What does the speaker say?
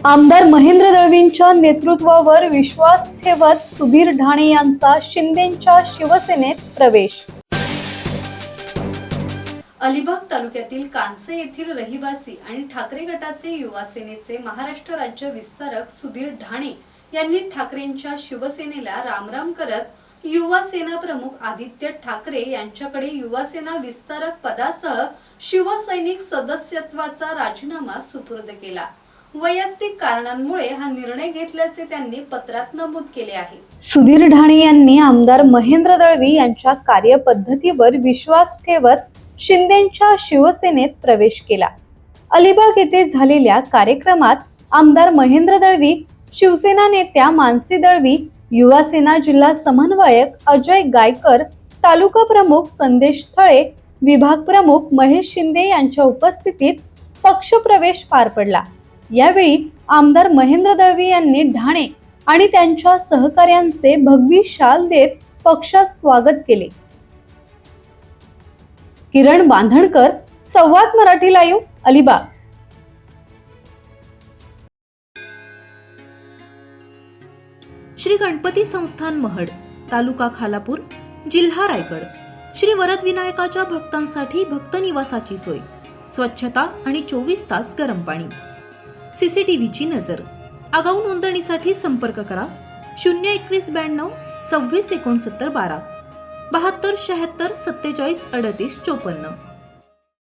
आमदार महेंद्र दळवींच्या नेतृत्वावर विश्वास ठेवत सुधीर ढाणे यांचा शिंदेंच्या शिवसेनेत प्रवेश। अलिबाग तालुक्यातील कानसे येथील रहिवासी आणि ठाकरे गटाचे युवा सेनेचे महाराष्ट्र राज्य विस्तारक सुधीर ढाणे यांनी ठाकरेंच्या शिवसेनेला रामराम करत युवा सेना प्रमुख आदित्य ठाकरे यांच्याकडे युवा सेना विस्तारक पदासह शिवसैनिक सदस्यत्वाचा राजीनामा सुपूर्द केला। वैयक्तिक कारणांमुळे हा निर्णय घेतल्याचे त्यांनी पत्रात नमूद केले आहे। सुधीर ढाणे यांनी आमदार महेंद्र दळवी यांच्या कार्यपद्धतीवर विश्वास ठेवत शिंदेंच्या शिवसेनेत प्रवेश केला। अलिबाग येथे झालेल्या कार्यक्रमात आमदार महेंद्र दळवी, शिवसेना नेत्या मानसी दळवी, युवा सेना जिल्हा समन्वयक अजय गायकर, तालुका प्रमुख संदेश थळे, विभाग प्रमुख महेश शिंदे यांच्या उपस्थितीत पक्षप्रवेश पार पडला। यावेळी आमदार महेंद्र दळवी यांनी ढाणे आणि त्यांच्या सहकार्यांचे भगवी शाल देत पक्षात स्वागत केले। किरण बांधणकर, संवाद मराठी लाईव्ह, अलिबाग। श्री गणपती संस्थान महड, तालुका खालापूर, जिल्हा रायगड। श्री वरद विनायकाच्या भक्तांसाठी भक्त निवासाची सोय, स्वच्छता आणि 24 तास गरम पाणी, सीसीटीव्हीची नजर। आगाऊ नोंदणीसाठी संपर्क करा 02192 26 69 12 72 76 47 38 54।